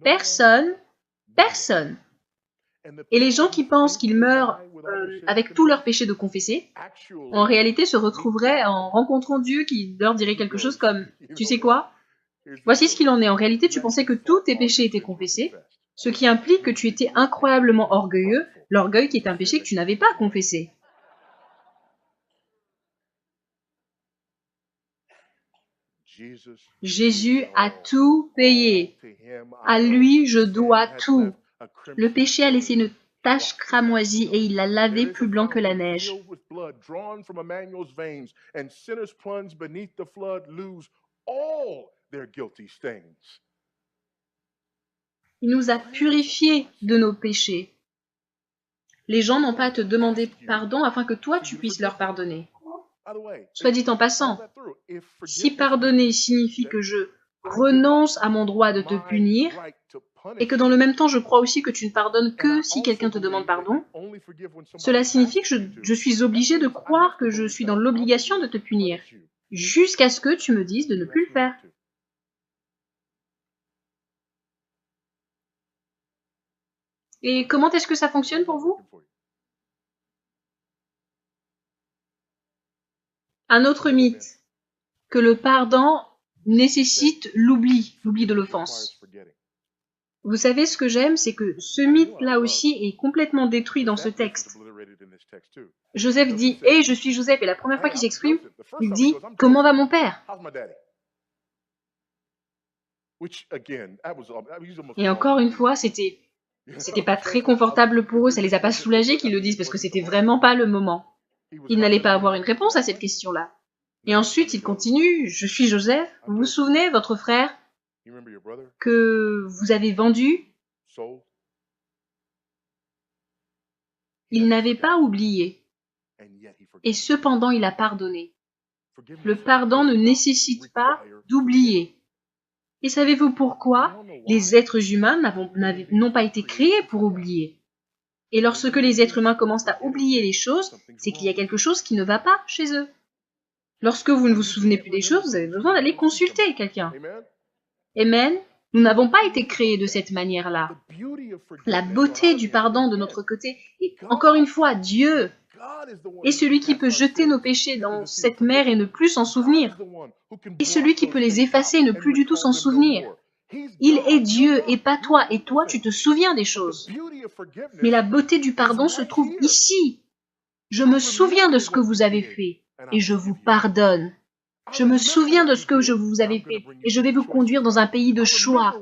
Personne. Personne. Et les gens qui pensent qu'ils meurent avec tous leurs péchés de confessés, en réalité se retrouveraient en rencontrant Dieu qui leur dirait quelque chose comme « Tu sais quoi? Voici ce qu'il en est. En réalité, tu pensais que tous tes péchés étaient confessés, ce qui implique que tu étais incroyablement orgueilleux, l'orgueil qui est un péché que tu n'avais pas confessé. » Jésus a tout payé. À lui, je dois tout. Le péché a laissé une tache cramoisie et il l'a lavé plus blanc que la neige. Il nous a purifiés de nos péchés. Les gens n'ont pas à te demander pardon afin que toi tu puisses leur pardonner. Soit dit en passant, si pardonner signifie que je renonce à mon droit de te punir, et que dans le même temps je crois aussi que tu ne pardonnes que si quelqu'un te demande pardon, cela signifie que je suis obligé de croire que je suis dans l'obligation de te punir, jusqu'à ce que tu me dises de ne plus le faire. Et comment est-ce que ça fonctionne pour vous? Un autre mythe, que le pardon nécessite l'oubli de l'offense. Vous savez, ce que j'aime, c'est que ce mythe-là aussi est complètement détruit dans ce texte. Joseph dit « Hey, je suis Joseph » et la première fois qu'il s'exprime, il dit « Comment va mon père ?» Et encore une fois, c'était pas très confortable pour eux, ça les a pas soulagés qu'ils le disent parce que c'était vraiment pas le moment. Il n'allait pas avoir une réponse à cette question-là. Et ensuite, il continue, je suis Joseph, vous vous souvenez, votre frère, que vous avez vendu? Il n'avait pas oublié, et cependant il a pardonné. Le pardon ne nécessite pas d'oublier. Et savez-vous pourquoi? Les êtres humains n'ont pas été créés pour oublier. Et lorsque les êtres humains commencent à oublier les choses, c'est qu'il y a quelque chose qui ne va pas chez eux. Lorsque vous ne vous souvenez plus des choses, vous avez besoin d'aller consulter quelqu'un. Amen. Nous n'avons pas été créés de cette manière-là. La beauté du pardon de notre côté, et encore une fois, Dieu est celui qui peut jeter nos péchés dans cette mer et ne plus s'en souvenir. Et celui qui peut les effacer et ne plus du tout s'en souvenir. Il est Dieu et pas toi, et toi tu te souviens des choses. Mais la beauté du pardon se trouve ici. Je me souviens de ce que vous avez fait, et je vous pardonne. Je me souviens de ce que vous avez fait, et je vais vous conduire dans un pays de choix.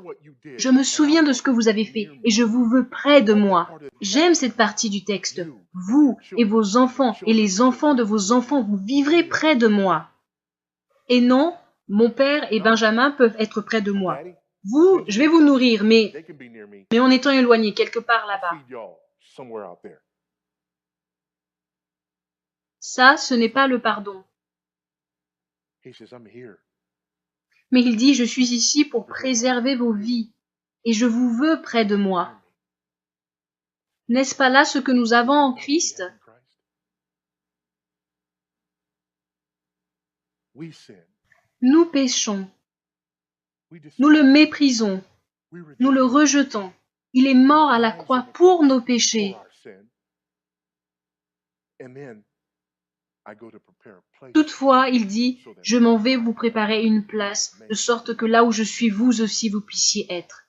Je me souviens de ce que vous avez fait, et je vous veux près de moi. J'aime cette partie du texte. Vous et vos enfants, et les enfants de vos enfants, vous vivrez près de moi. Et non, mon père et Benjamin peuvent être près de moi. Vous, je vais vous nourrir, mais en étant éloigné quelque part là-bas. Ça, ce n'est pas le pardon. Mais il dit, je suis ici pour préserver vos vies, et je vous veux près de moi. N'est-ce pas là ce que nous avons en Christ? Nous péchons, nous le méprisons, nous le rejetons. Il est mort à la croix pour nos péchés. Toutefois, il dit, je m'en vais vous préparer une place, de sorte que là où je suis, vous aussi vous puissiez être.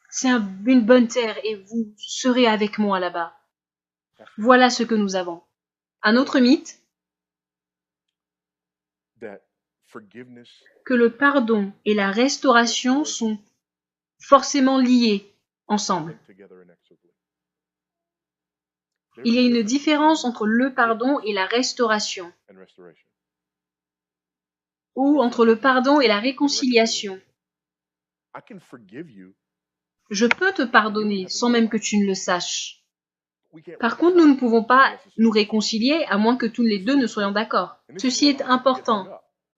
C'est une bonne terre et vous serez avec moi là-bas. Voilà ce que nous avons. Un autre mythe, que le pardon et la restauration sont forcément liés ensemble. Il y a une différence entre le pardon et la restauration, ou entre le pardon et la réconciliation. Je peux te pardonner sans même que tu ne le saches. Par contre, nous ne pouvons pas nous réconcilier à moins que tous les deux ne soyons d'accord. Ceci est important.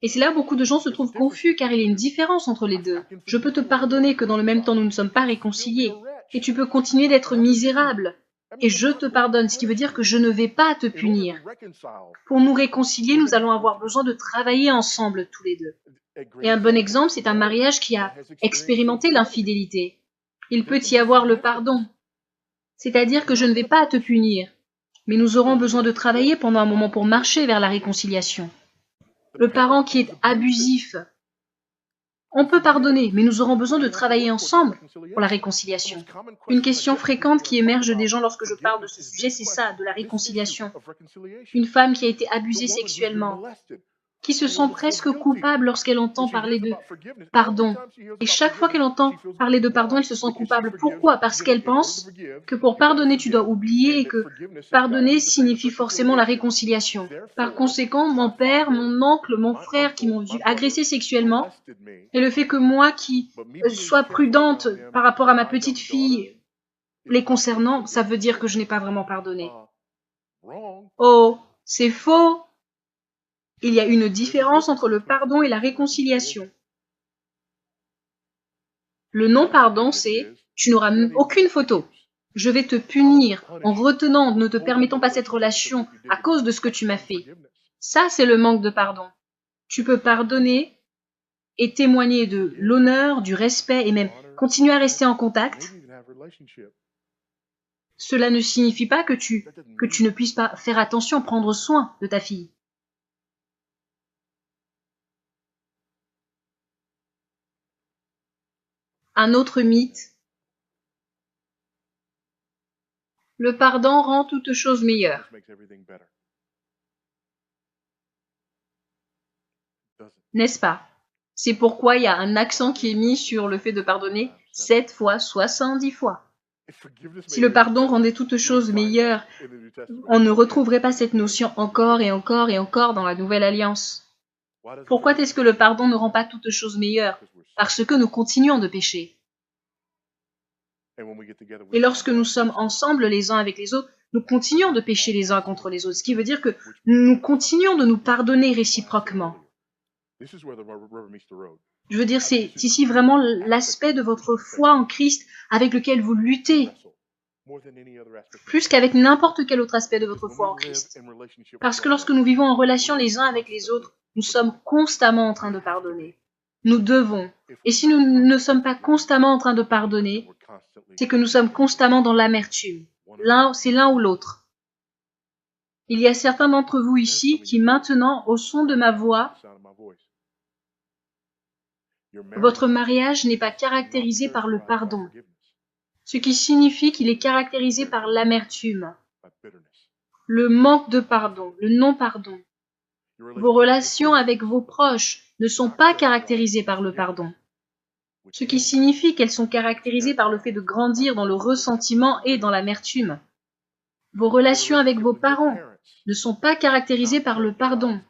Et c'est là où beaucoup de gens se trouvent confus car il y a une différence entre les deux. Je peux te pardonner que dans le même temps nous ne sommes pas réconciliés. Et tu peux continuer d'être misérable. et je te pardonne, ce qui veut dire que je ne vais pas te punir. Pour nous réconcilier, nous allons avoir besoin de travailler ensemble tous les deux. Et un bon exemple, c'est un mariage qui a expérimenté l'infidélité. Il peut y avoir le pardon. C'est-à-dire que je ne vais pas te punir, mais nous aurons besoin de travailler pendant un moment pour marcher vers la réconciliation. Le parent qui est abusif, on peut pardonner, mais nous aurons besoin de travailler ensemble pour la réconciliation. Une question fréquente qui émerge des gens lorsque je parle de ce sujet, c'est ça, de la réconciliation. Une femme qui a été abusée sexuellement, qui se sent presque coupable lorsqu'elle entend parler de pardon. Et chaque fois qu'elle entend parler de pardon, elle se sent coupable. Pourquoi? Parce qu'elle pense que pour pardonner, tu dois oublier et que pardonner signifie forcément la réconciliation. Par conséquent, mon père, mon oncle, mon frère qui m'ont vu agresser sexuellement, et le fait que moi qui sois prudente par rapport à ma petite fille les concernant, ça veut dire que je n'ai pas vraiment pardonné. Oh, c'est faux! Il y a une différence entre le pardon et la réconciliation. Le non-pardon, c'est « tu n'auras aucune photo. Je vais te punir en retenant, ne te permettant pas cette relation à cause de ce que tu m'as fait. » Ça, c'est le manque de pardon. Tu peux pardonner et témoigner de l'honneur, du respect et même continuer à rester en contact. Cela ne signifie pas que tu ne puisses pas faire attention, prendre soin de ta fille. Un autre mythe. Le pardon rend toute chose meilleure. N'est-ce pas? C'est pourquoi il y a un accent qui est mis sur le fait de pardonner 7 fois, 70 fois. Si le pardon rendait toute chose meilleure, on ne retrouverait pas cette notion encore et encore et encore dans la Nouvelle Alliance. Pourquoi est-ce que le pardon ne rend pas toute chose meilleure? Parce que nous continuons de pécher. Et lorsque nous sommes ensemble les uns avec les autres, nous continuons de pécher les uns contre les autres, ce qui veut dire que nous continuons de nous pardonner réciproquement. Je veux dire, c'est ici vraiment l'aspect de votre foi en Christ avec lequel vous luttez, plus qu'avec n'importe quel autre aspect de votre foi en Christ. Parce que lorsque nous vivons en relation les uns avec les autres, nous sommes constamment en train de pardonner. Nous devons. Et si nous ne sommes pas constamment en train de pardonner, c'est que nous sommes constamment dans l'amertume. C'est l'un ou l'autre. Il y a certains d'entre vous ici qui maintenant, au son de ma voix, votre mariage n'est pas caractérisé par le pardon, ce qui signifie qu'il est caractérisé par l'amertume, le manque de pardon, le non-pardon. Vos relations avec vos proches ne sont pas caractérisées par le pardon, ce qui signifie qu'elles sont caractérisées par le fait de grandir dans le ressentiment et dans l'amertume. Vos relations avec vos parents ne sont pas caractérisées par le pardon,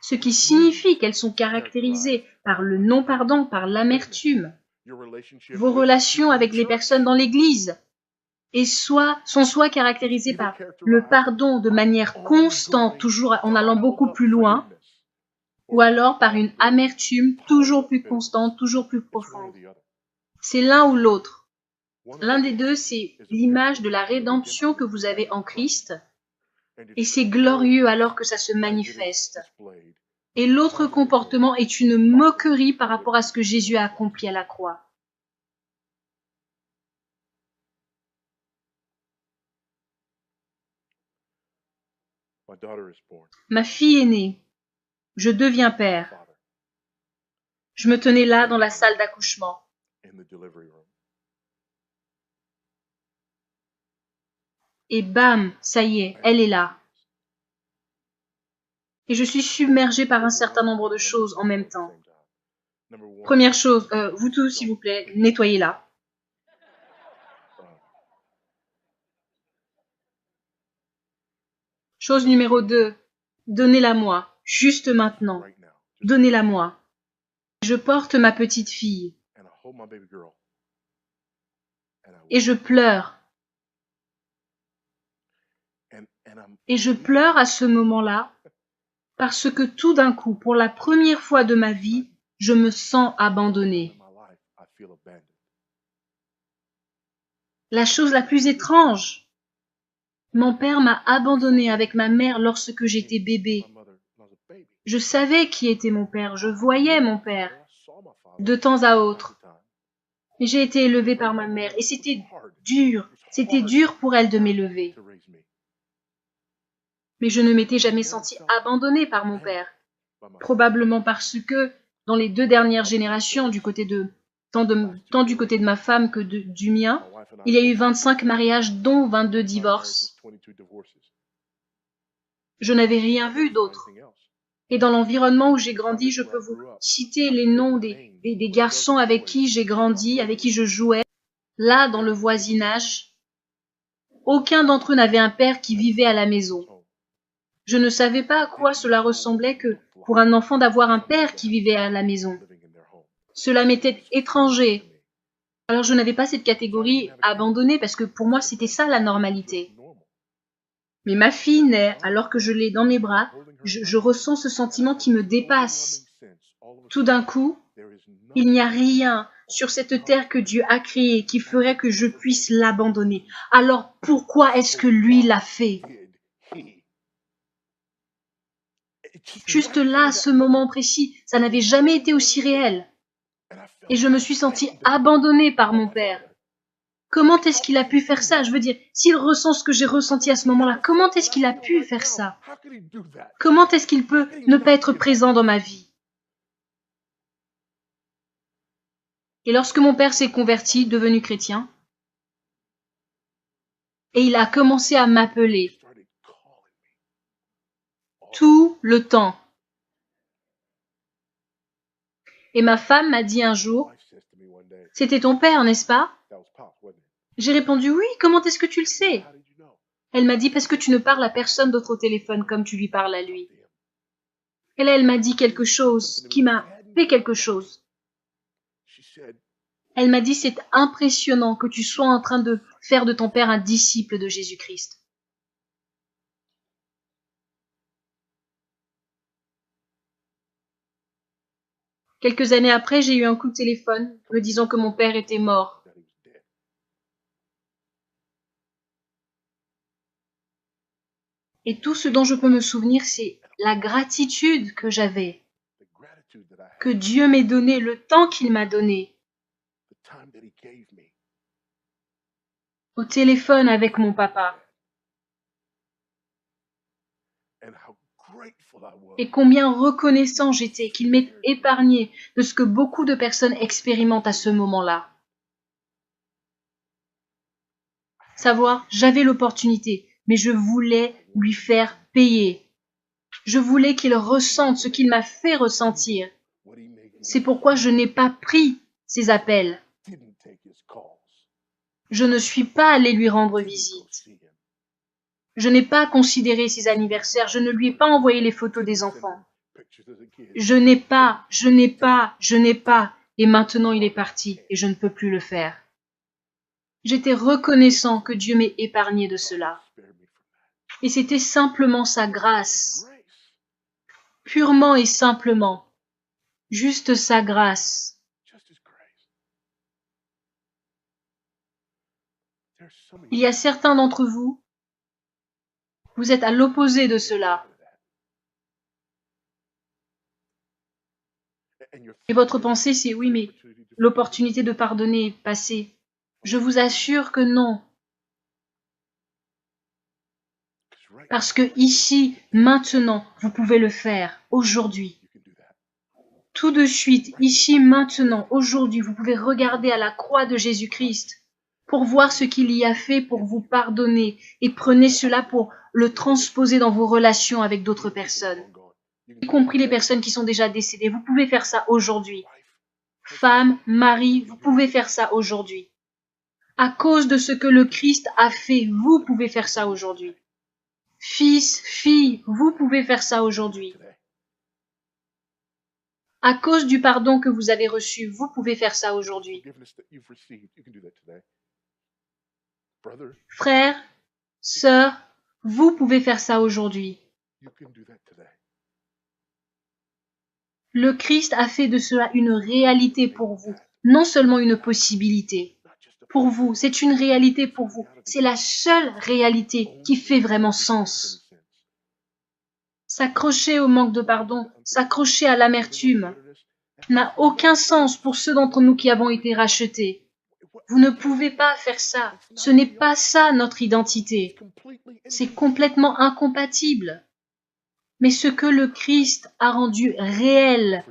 ce qui signifie qu'elles sont caractérisées par le non-pardon, par l'amertume. Vos relations avec les personnes dans l'Église sont soit caractérisées par le pardon de manière constante, toujours en allant beaucoup plus loin, ou alors par une amertume toujours plus constante, toujours plus profonde. C'est l'un ou l'autre. L'un des deux, c'est l'image de la rédemption que vous avez en Christ, et c'est glorieux alors que ça se manifeste. Et l'autre comportement est une moquerie par rapport à ce que Jésus a accompli à la croix. Ma fille est née. Je deviens père. Je me tenais là dans la salle d'accouchement. Et bam, ça y est, elle est là. Et je suis submergée par un certain nombre de choses en même temps. Première chose, vous tous, s'il vous plaît, nettoyez-la. Chose numéro 2, donnez-la moi, juste maintenant. Donnez-la moi. Je porte ma petite fille. Et je pleure. Et je pleure à ce moment-là parce que tout d'un coup, pour la première fois de ma vie, je me sens abandonnée. La chose la plus étrange, Mon père m'a abandonné avec ma mère lorsque j'étais bébé. Je savais qui était mon père, je voyais mon père de temps à autre. Mais j'ai été élevée par ma mère et c'était dur pour elle de m'élever. Mais je ne m'étais jamais sentie abandonnée par mon père. Probablement parce que, dans les 2 dernières générations, tant du côté de ma femme que du mien, il y a eu 25 mariages, dont 22 divorces. Je n'avais rien vu d'autre. Et dans l'environnement où j'ai grandi, je peux vous citer les noms des garçons avec qui j'ai grandi, avec qui je jouais. Là, dans le voisinage, aucun d'entre eux n'avait un père qui vivait à la maison. Je ne savais pas à quoi cela ressemblait que pour un enfant d'avoir un père qui vivait à la maison. Cela m'était étranger. Alors je n'avais pas cette catégorie abandonnée parce que pour moi c'était ça la normalité. Mais ma fille naît alors que je l'ai dans mes bras, je ressens ce sentiment qui me dépasse. Tout d'un coup, il n'y a rien sur cette terre que Dieu a créée qui ferait que je puisse l'abandonner. Alors pourquoi est-ce que lui l'a fait? Juste là, à ce moment précis, ça n'avait jamais été aussi réel. Et je me suis sentie abandonnée par mon père. Comment est-ce qu'il a pu faire ça? Je veux dire, s'il ressent ce que j'ai ressenti à ce moment-là, comment est-ce qu'il a pu faire ça? Comment est-ce qu'il peut ne pas être présent dans ma vie? Et lorsque mon père s'est converti, devenu chrétien, et il a commencé à m'appeler tout le temps. Et ma femme m'a dit un jour, « C'était ton père, n'est-ce pas ?» J'ai répondu, « Oui, comment est-ce que tu le sais ?» Elle m'a dit, « Parce que tu ne parles à personne d'autre au téléphone comme tu lui parles à lui. » Et là, elle m'a dit quelque chose qui m'a fait quelque chose. Elle m'a dit, « C'est impressionnant que tu sois en train de faire de ton père un disciple de Jésus-Christ. » Quelques années après, j'ai eu un coup de téléphone me disant que mon père était mort. Et tout ce dont je peux me souvenir, c'est la gratitude que j'avais, que Dieu m'ait donné, le temps qu'il m'a donné, au téléphone avec mon papa. Et combien reconnaissant j'étais qu'il m'ait épargné de ce que beaucoup de personnes expérimentent à ce moment-là. Savoir, j'avais l'opportunité, mais je voulais lui faire payer. Je voulais qu'il ressente ce qu'il m'a fait ressentir. C'est pourquoi je n'ai pas pris ses appels. Je ne suis pas allée lui rendre visite. Je n'ai pas considéré ses anniversaires. Je ne lui ai pas envoyé les photos des enfants. Je n'ai pas. Et maintenant il est parti et je ne peux plus le faire. J'étais reconnaissant que Dieu m'ait épargné de cela. Et c'était simplement sa grâce. Purement et simplement. Juste sa grâce. Il y a certains d'entre vous, vous êtes à l'opposé de cela. Et votre pensée, c'est oui, mais l'opportunité de pardonner est passée. Je vous assure que non. Parce que ici, maintenant, vous pouvez le faire, aujourd'hui. Tout de suite, ici, maintenant, aujourd'hui, vous pouvez regarder à la croix de Jésus-Christ pour voir ce qu'il y a fait pour vous pardonner et prenez cela pour le transposer dans vos relations avec d'autres personnes, y compris les personnes qui sont déjà décédées. Vous pouvez faire ça aujourd'hui. Femme, mari, vous pouvez faire ça aujourd'hui. À cause de ce que le Christ a fait, vous pouvez faire ça aujourd'hui. Fils, fille, vous pouvez faire ça aujourd'hui. À cause du pardon que vous avez reçu, vous pouvez faire ça aujourd'hui. Frères, sœurs, vous pouvez faire ça aujourd'hui. Le Christ a fait de cela une réalité pour vous, non seulement une possibilité. pour vous, c'est une réalité pour vous. C'est la seule réalité qui fait vraiment sens. S'accrocher au manque de pardon, s'accrocher à l'amertume, n'a aucun sens pour ceux d'entre nous qui avons été rachetés. Vous ne pouvez pas faire ça. Ce n'est pas ça notre identité. C'est complètement incompatible. Mais ce que le Christ a rendu réel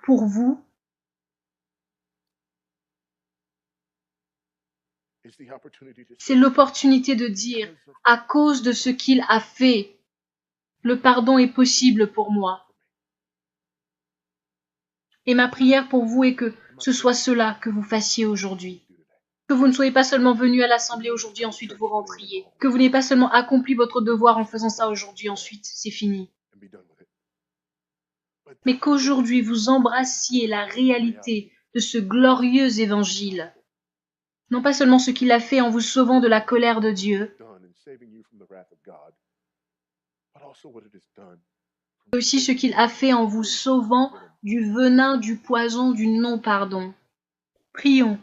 pour vous, c'est l'opportunité de dire, à cause de ce qu'il a fait, le pardon est possible pour moi. Et ma prière pour vous est que ce soit cela que vous fassiez aujourd'hui. Que vous ne soyez pas seulement venu à l'assemblée aujourd'hui, ensuite vous rentriez. Que vous n'ayez pas seulement accompli votre devoir en faisant ça aujourd'hui, ensuite c'est fini. Mais qu'aujourd'hui vous embrassiez la réalité de ce glorieux évangile. Non pas seulement ce qu'il a fait en vous sauvant de la colère de Dieu, mais aussi ce qu'il a fait en vous sauvant du venin, du poison, du non-pardon. Prions.